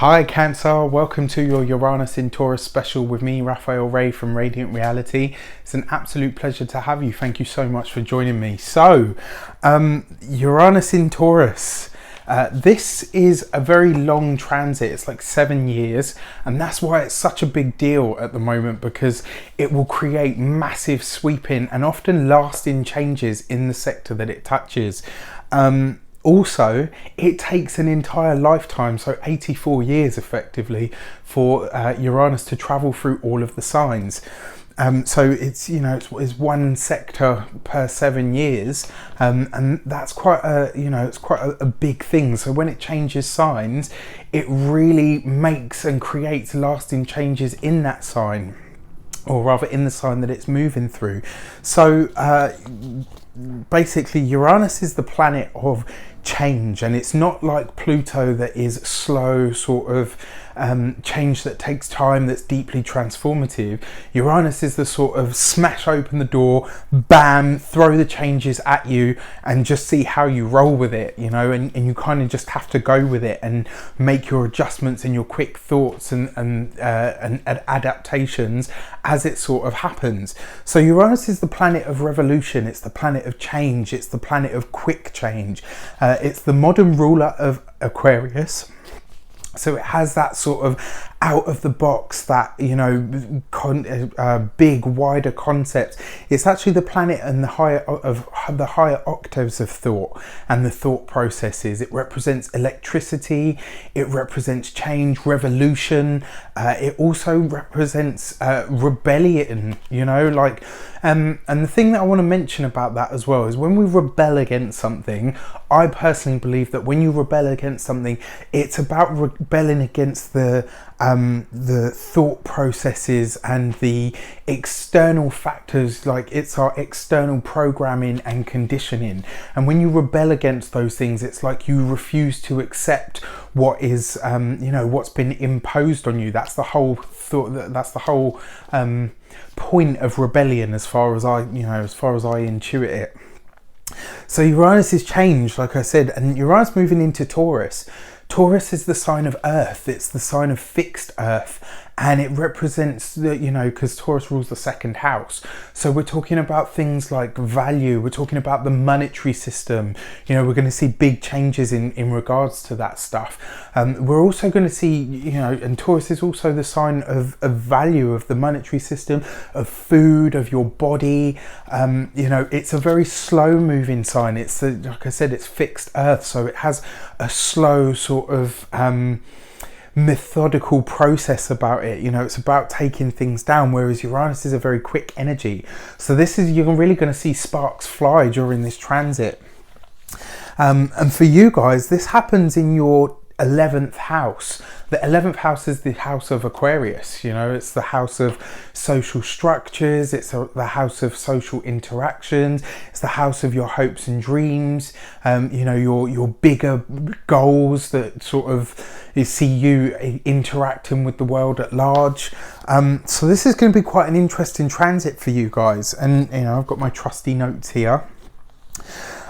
Hi Cancer, welcome to your Uranus and Taurus special with me, Raphael Ray from Radiant Reality. It's an absolute pleasure to have you. Thank you so much for joining me. So, Uranus in Taurus. This is a very long transit. It's like 7 years, and that's why it's such a big deal at the moment, because it will create massive sweeping and often lasting changes in the sector that it touches. Also, it takes an entire lifetime, so 84 years effectively, for Uranus to travel through all of the signs. So it's, it's one sector per 7 years, and that's quite a big thing. So when it changes signs, it really makes and creates lasting changes in that sign, or rather in the sign that it's moving through. So basically, Uranus is the planet of change, and it's not like Pluto that is slow sort of change that takes time, that's deeply transformative. Uranus is the sort of smash open the door, bam, throw the changes at you and just see how you roll with it, and you kind of just have to go with it and make your adjustments and your quick thoughts and adaptations as it sort of happens. So Uranus is the planet of revolution, it's the planet of change, it's the planet of quick change. It's the modern ruler of Aquarius. So it has that sort of out of the box, that big wider concept. It's actually the planet and the higher octaves of thought and the thought processes. It represents electricity, it represents change, revolution. It also represents rebellion, and the thing that I want to mention about that as well is when we rebel against something, I personally believe that when you rebel against something, it's about rebelling against the thought processes and the external factors, like it's our external programming and conditioning. And when you rebel against those things, it's like you refuse to accept what is, what's been imposed on you. That's the whole thought. That's the whole point of rebellion, as far as I intuit it. So Uranus is changed, like I said, and Uranus moving into Taurus. Taurus is the sign of Earth. It's the sign of fixed Earth, and it represents because Taurus rules the second house. So we're talking about things like value. We're talking about the monetary system. We're going to see big changes in regards to that stuff. We're also going to see, and Taurus is also the sign of value, of the monetary system, of food, of your body. It's a very slow moving sign. It's like I said, it's fixed Earth, so it has a slow sort of methodical process about it. It's about taking things down, whereas Uranus is a very quick energy. So you're really going to see sparks fly during this transit. And for you guys, this happens in your 11th house. The 11th house is the house of Aquarius. It's the house of social structures, it's the house of social interactions, it's the house of your hopes and dreams, your bigger goals that sort of see you interacting with the world at large. So this is going to be quite an interesting transit for you guys, and I've got my trusty notes here.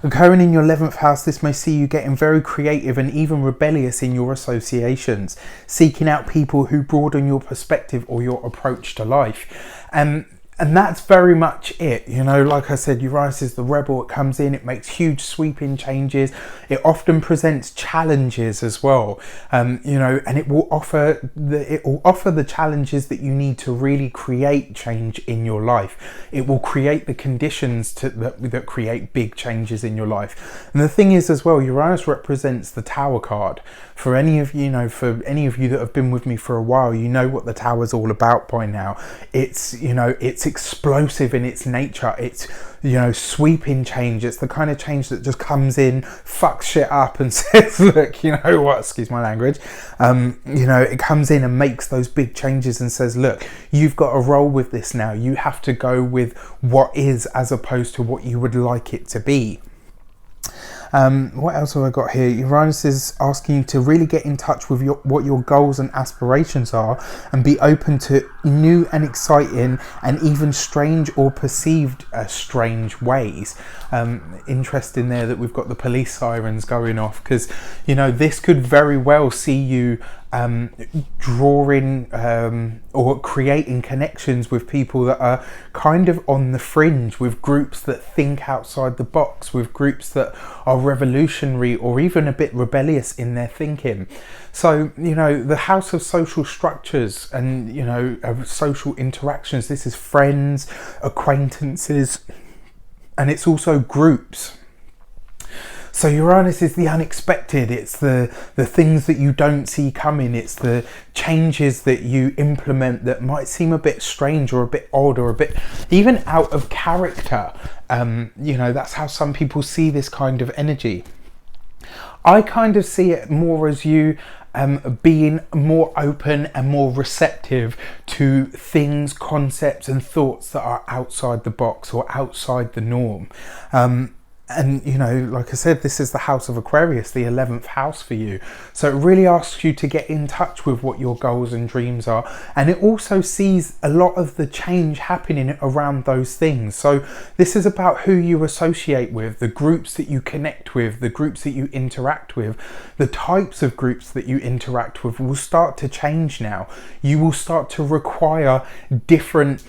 Occurring in your 11th house, this may see you getting very creative and even rebellious in your associations, seeking out people who broaden your perspective or your approach to life. And that's very much it. Like I said, Uranus is the rebel. It comes in, it makes huge sweeping changes. It often presents challenges as well. And it will offer the challenges that you need to really create change in your life. It will create the conditions that create big changes in your life. And the thing is as well, Uranus represents the Tower card. For any of you that have been with me for a while, you know what the Tower's all about by now. It's explosive in its nature. It's sweeping change. It's the kind of change that just comes in, fucks shit up and says, look, excuse my language, it comes in and makes those big changes and says, look, you've got to roll with this now. You have to go with what is as opposed to what you would like it to be. What else have I got here? Uranus is asking you to really get in touch with what your goals and aspirations are, and be open to new and exciting and even strange or perceived strange ways. Interesting there that we've got the police sirens going off, because this could very well see you drawing or creating connections with people that are kind of on the fringe, with groups that think outside the box, with groups that are revolutionary or even a bit rebellious in their thinking. So, you know, the house of social structures and, you know, of social interactions, this is friends, acquaintances, and it's also groups. So Uranus is the unexpected, it's the things that you don't see coming, it's the changes that you implement that might seem a bit strange or a bit odd or a bit even out of character. You know, that's how some people see this kind of energy. I kind of see it more as you being more open and more receptive to things, concepts and thoughts that are outside the box or outside the norm. And, you know, like I said, this is the house of Aquarius, the 11th house for you. So it really asks you to get in touch with what your goals and dreams are. And it also sees a lot of the change happening around those things. So this is about who you associate with, the groups that you connect with, the groups that you interact with, the types of groups that you interact with will start to change now. You will start to require different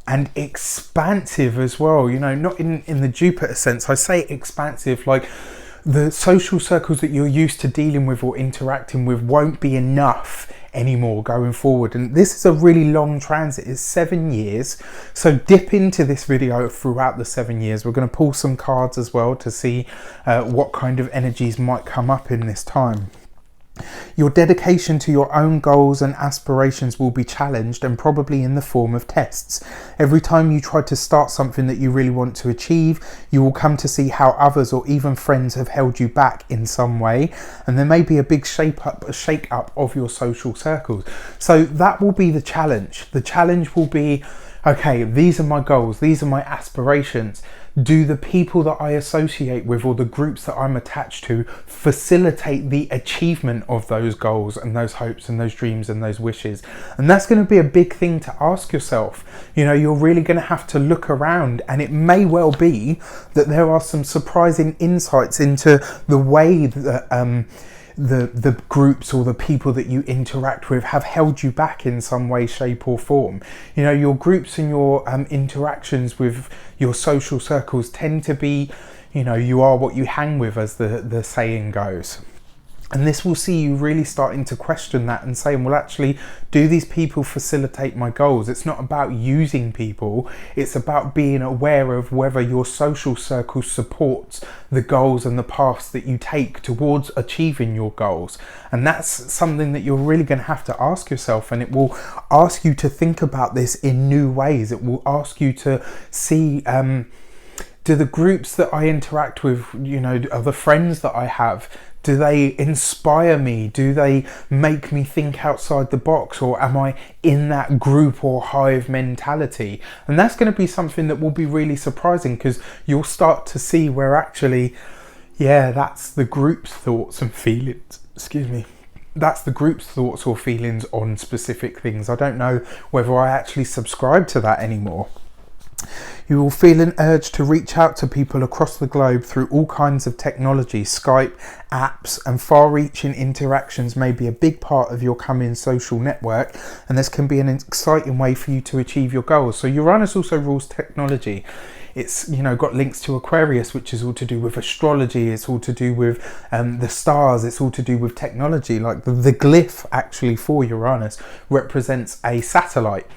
and expansive as well, you know, not in the Jupiter sense. I say expansive, like the social circles that you're used to dealing with or interacting with won't be enough anymore going forward. And this is a really long transit, it's 7 years. So dip into this video throughout the 7 years. We're going to pull some cards as well to see what kind of energies might come up in this time. Your dedication to your own goals and aspirations will be challenged, and probably in the form of tests. Every time you try to start something that you really want to achieve, you will come to see how others or even friends have held you back in some way, and there may be a big shake up of your social circles. So that will be the challenge. The challenge will be, okay, these are my goals, these are my aspirations. Do the people that I associate with or the groups that I'm attached to facilitate the achievement of those goals and those hopes and those dreams and those wishes? And that's going to be a big thing to ask yourself. You know, you're really going to have to look around, and it may well be that there are some surprising insights into the way that the groups or the people that you interact with have held you back in some way, shape or form. You know, your groups and your interactions with your social circles tend to be, you know, you are what you hang with, as the saying goes. And this will see you really starting to question that and saying, well, actually, do these people facilitate my goals? It's not about using people. It's about being aware of whether your social circle supports the goals and the paths that you take towards achieving your goals. And that's something that you're really going to have to ask yourself. And it will ask you to think about this in new ways. It will ask you to see, do the groups that I interact with, you know, are the friends that I have, do they inspire me? Do they make me think outside the box? Or am I in that group or hive mentality? And that's going to be something that will be really surprising, because you'll start to see where actually, yeah, that's the group's thoughts and feelings. Excuse me. That's the group's thoughts or feelings on specific things. I don't know whether I actually subscribe to that anymore. You will feel an urge to reach out to people across the globe through all kinds of technology. Skype, apps and far-reaching interactions may be a big part of your coming social network, and this can be an exciting way for you to achieve your goals. So Uranus also rules technology. It's, you know, got links to Aquarius, which is all to do with astrology. It's all to do with the stars. It's all to do with technology. Like the glyph actually for Uranus represents a satellite.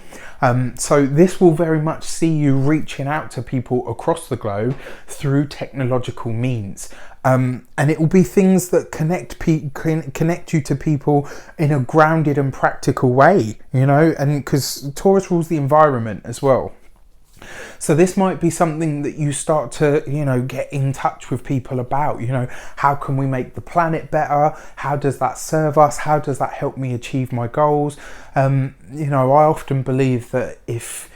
So this will very much see you reaching out to people across the globe through technological means. And it will be things that connect you to people in a grounded and practical way, you know, and because Taurus rules the environment as well. So this might be something that you start to, you know, get in touch with people about, you know, how can we make the planet better? How does that serve us? How does that help me achieve my goals? You know, I often believe that if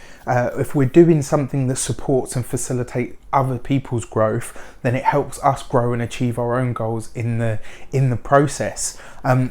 we're doing something that supports and facilitates other people's growth, then it helps us grow and achieve our own goals in the process.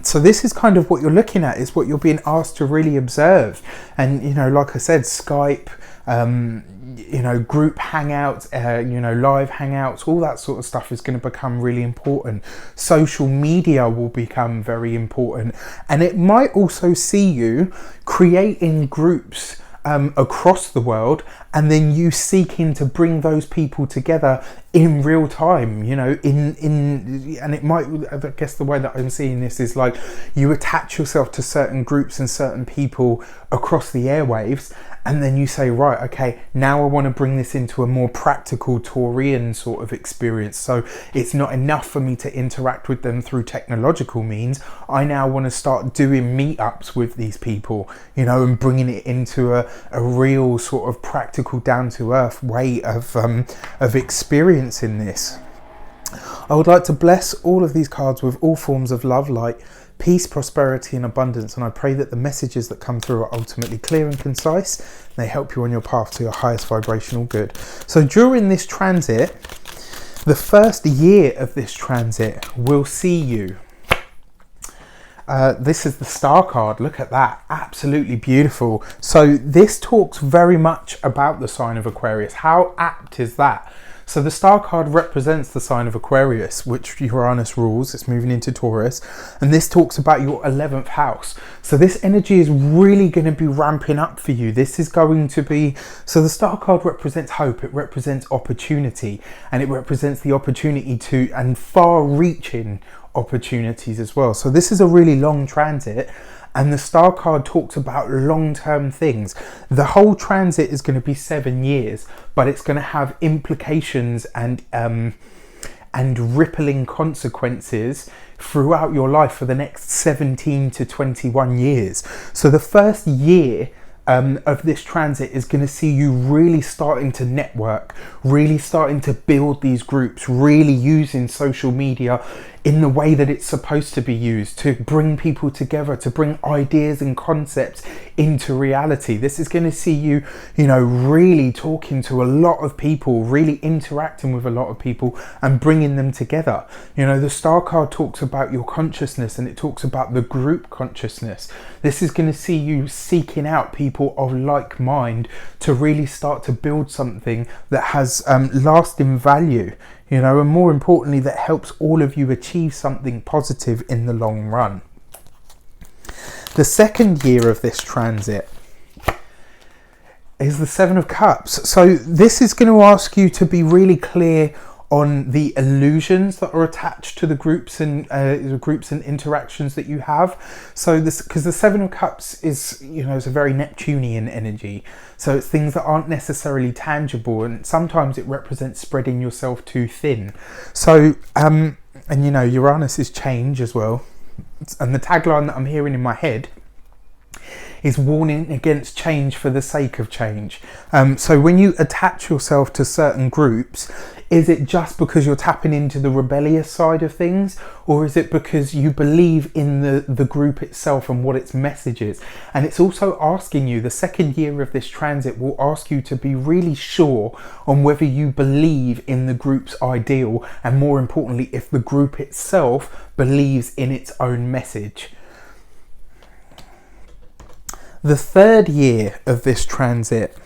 So this is kind of what you're looking at, is what you're being asked to really observe. And, you know, like I said, Skype, you know, group hangouts, you know, live hangouts, all that sort of stuff is going to become really important. Social media will become very important, and it might also see you creating groups across the world, and then you seeking to bring those people together in real time, you know, and it might, I guess the way that I'm seeing this is like you attach yourself to certain groups and certain people across the airwaves, and then you say, right, okay, now I want to bring this into a more practical Taurian sort of experience. So it's not enough for me to interact with them through technological means. I now want to start doing meetups with these people, you know, and bringing it into a real sort of practical, down to earth way of experiencing this. I would like to bless all of these cards with all forms of love, light, peace, prosperity and abundance, and I pray that the messages that come through are ultimately clear and concise, and they help you on your path to your highest vibrational good. So during this transit, the first year of this transit will see you. This is the star card. Look at that, absolutely beautiful. So this talks very much about the sign of Aquarius. How apt is that? So the star card represents the sign of Aquarius, which Uranus rules. It's moving into Taurus, and this talks about your 11th house. So this energy is really going to be ramping up for you. This is going to be, so the star card represents hope, it represents opportunity, and it represents the opportunity to, and far-reaching opportunities as well. So this is a really long transit, and the star card talks about long-term things. The whole transit is going to be 7 years, but it's going to have implications and rippling consequences throughout your life for the next 17 to 21 years. So the first year of this transit is going to see you really starting to network, really starting to build these groups, really using social media in the way that it's supposed to be used, to bring people together, to bring ideas and concepts into reality. This is going to see you, you know, really talking to a lot of people, really interacting with a lot of people and bringing them together. You know, the star card talks about your consciousness, and it talks about the group consciousness. This is going to see you seeking out people of like mind to really start to build something that has lasting value, you know, and more importantly, that helps all of you achieve something positive in the long run. The second year of this transit is the Seven of Cups. So this is going to ask you to be really clear on the illusions that are attached to the groups and interactions that you have. So this, because the Seven of Cups is, you know, it's a very Neptunian energy. So it's things that aren't necessarily tangible, and sometimes it represents spreading yourself too thin. So, and you know, Uranus is change as well. And the tagline that I'm hearing in my head is warning against change for the sake of change. So when you attach yourself to certain groups, is it just because you're tapping into the rebellious side of things, or is it because you believe in the group itself and what its message is? And it's also asking you, the second year of this transit will ask you to be really sure on whether you believe in the group's ideal, and more importantly, if the group itself believes in its own message. The third year of this transit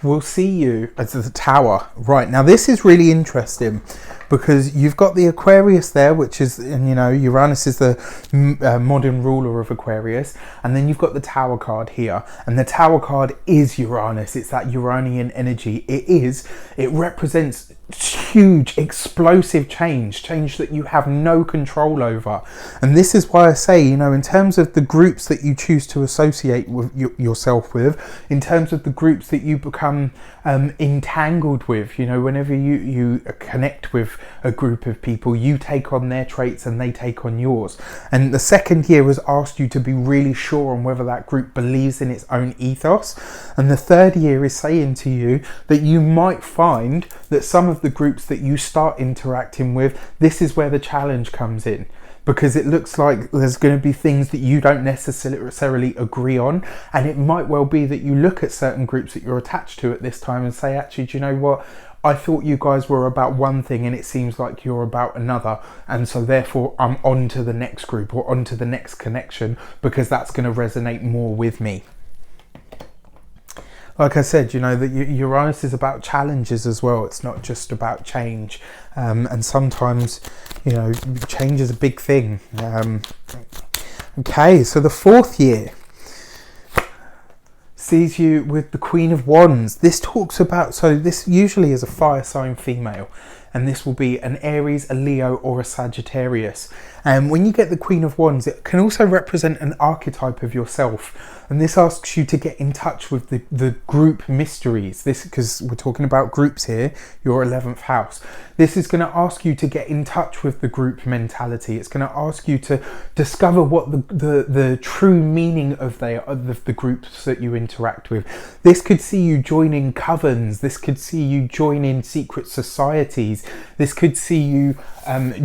will see you as the Tower. Right, now this is really interesting because you've got the Aquarius there, which is, and you know, Uranus is the modern ruler of Aquarius, and then you've got the Tower card here, and the Tower card is Uranus. It's that Uranian energy. It represents huge explosive change that you have no control over. And this is why I say, you know, in terms of the groups that you choose to associate with yourself with, in terms of the groups that you become entangled with, you know, whenever you connect with a group of people, you take on their traits and they take on yours. And the second year has asked you to be really sure on whether that group believes in its own ethos, and the third year is saying to you that you might find that some of the groups that you start interacting with, this is where the challenge comes in, because it looks like there's going to be things that you don't necessarily agree on, and it might well be that you look at certain groups that you're attached to at this time and say, actually, do you know what, I thought you guys were about one thing and it seems like you're about another, and so therefore I'm on to the next group or on to the next connection because that's going to resonate more with me. like I said, you know, that Uranus is about challenges as well. It's not just about change. And sometimes, you know, change is a big thing. Okay, so the 4th year sees you with the Queen of Wands. This talks about, so this usually is a fire sign female, and this will be an Aries, a Leo, or a Sagittarius. And when you get the Queen of Wands, it can also represent an archetype of yourself. And this asks you to get in touch with the group mysteries. This, because we're talking about groups here, your 11th house. This is going to ask you to get in touch with the group mentality. It's going to ask you to discover what the true meaning of the groups that you interact with. This could see you joining covens. This could see you joining secret societies. This could see you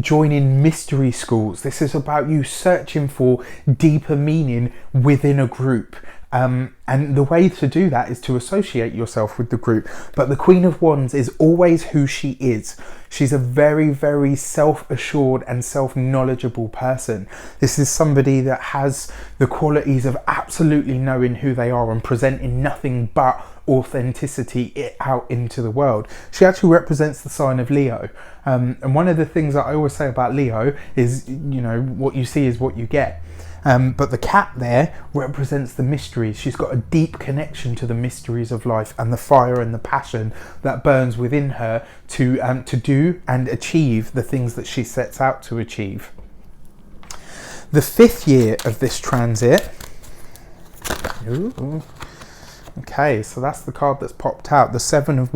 joining mystery schools. This is about you searching for deeper meaning within a group. And the way to do that is to associate yourself with the group. But the Queen of Wands is always who she is. She's a very, very self-assured and self-knowledgeable person. This is somebody that has the qualities of absolutely knowing who they are and presenting nothing but authenticity out into the world. She actually represents the sign of Leo. And one of the things that I always say about Leo is, you know, what you see is what you get. But the cat there represents the mysteries. She's got a deep connection to the mysteries of life and the fire and the passion that burns within her to do and achieve the things that she sets out to achieve. The 5th year of this transit. Ooh. Okay, so that's the card that's popped out, the Seven of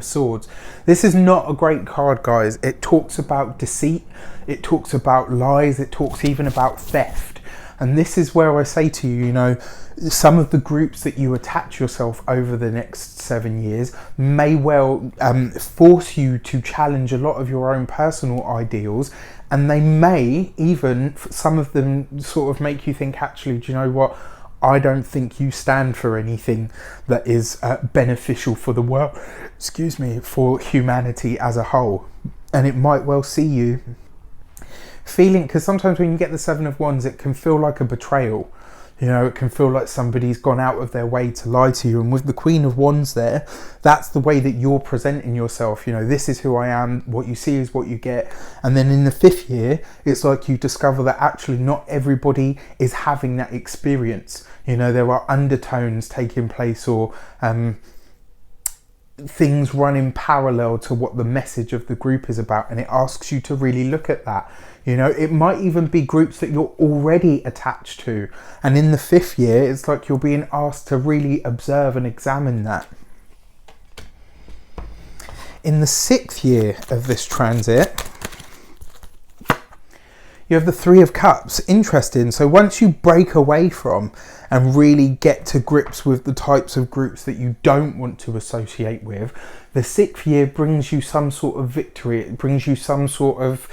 Swords. This is not a great card, guys. It talks about deceit, it talks about lies, it talks even about theft. And this is where I say to you, you know, some of the groups that you attach yourself over the next 7 years may well force you to challenge a lot of your own personal ideals. And they may even, some of them sort of make you think, actually, do you know what? I don't think you stand for anything that is beneficial for the world, for humanity as a whole. And it might well see you feeling, because sometimes when you get the Seven of Wands, it can feel like a betrayal. You know, it can feel like somebody's gone out of their way to lie to you. And with the Queen of Wands there, that's the way that you're presenting yourself. You know, this is who I am. What you see is what you get. And then in the 5th year, it's like you discover that actually not everybody is having that experience. You know, there are undertones taking place, or things running parallel to what the message of the group is about. And it asks you to really look at that. You know, it might even be groups that you're already attached to. And in the 5th year, it's like you're being asked to really observe and examine that. In the 6th year of this transit, you have the Three of Cups. Interesting. So once you break away from and really get to grips with the types of groups that you don't want to associate with, the 6th year brings you some sort of victory. It brings you some sort of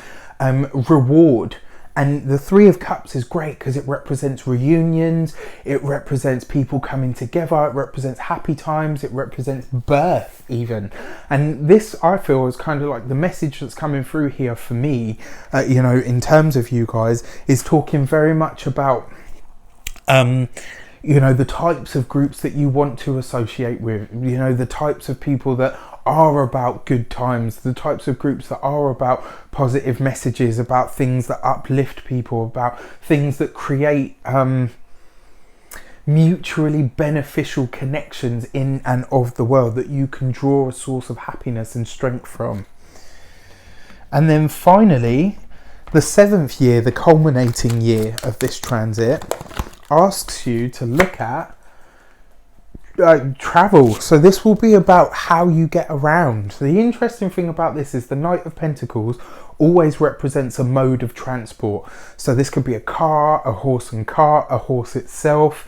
reward. And the Three of Cups is great because it represents reunions, it represents people coming together, it represents happy times, it represents birth even. And this, I feel, is kind of like the message that's coming through here for me, you know, in terms of you guys, is talking very much about you know, the types of groups that you want to associate with, you know, the types of people that are about good times, the types of groups that are about positive messages, about things that uplift people, about things that create mutually beneficial connections in and of the world that you can draw a source of happiness and strength from. And then finally, the 7th year, the culminating year of this transit, asks you to look at travel. So this will be about how you get around. The interesting thing about this is the Knight of Pentacles always represents a mode of transport. So this could be a car, a horse and cart, a horse itself.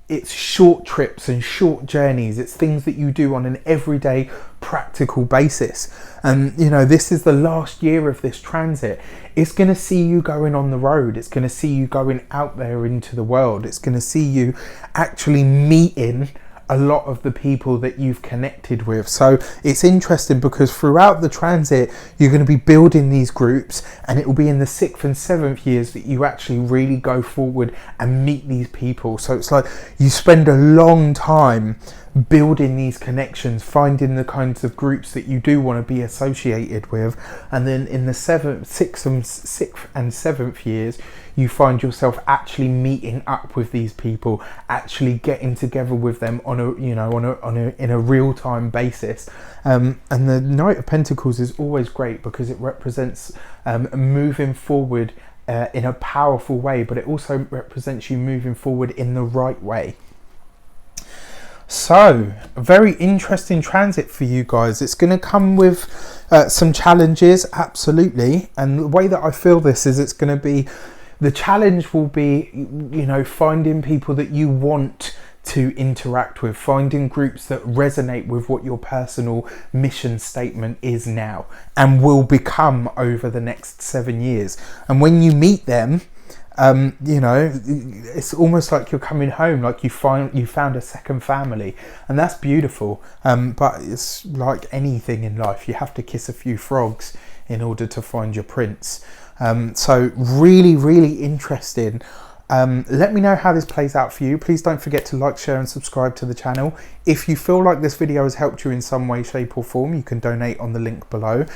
It's short trips and short journeys. It's things that you do on an everyday practical basis. And you know, this is the last year of this transit. It's going to see you going on the road. It's going to see you going out there into the world. It's going to see you actually meeting a lot of the people that you've connected with. So it's interesting because throughout the transit, you're going to be building these groups, and it will be in the 6th and 7th years that you actually really go forward and meet these people. So it's like you spend a long time building these connections, finding the kinds of groups that you do want to be associated with, and then in the 6th and 7th years, you find yourself actually meeting up with these people, actually getting together with them on in a real-time basis. And the Knight of Pentacles is always great because it represents moving forward in a powerful way, but it also represents you moving forward in the right way. So, a very interesting transit for you guys. It's going to come with some challenges, absolutely. And the way that I feel this is, it's going to be, the challenge will be, finding people that you want to interact with, finding groups that resonate with what your personal mission statement is now and will become over the next 7 years. And when you meet them, it's almost like you're coming home, like you found a second family, and that's beautiful. But it's like anything in life, you have to kiss a few frogs in order to find your prince. So really, really interesting. Let me know how this plays out for you. Please don't forget to like, share and subscribe to the channel. If you feel like this video has helped you in some way, shape or form, you can donate on the link below.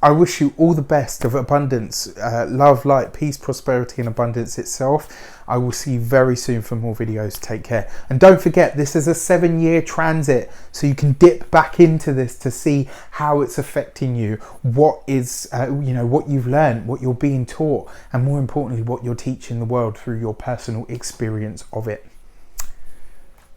I wish you all the best of abundance, love, light, peace, prosperity and abundance itself. I will see you very soon for more videos. Take care. And don't forget, this is a 7-year transit, so you can dip back into this to see how it's affecting you, what is, what you've learned, what you're being taught, and more importantly, what you're teaching the world through your personal experience of it.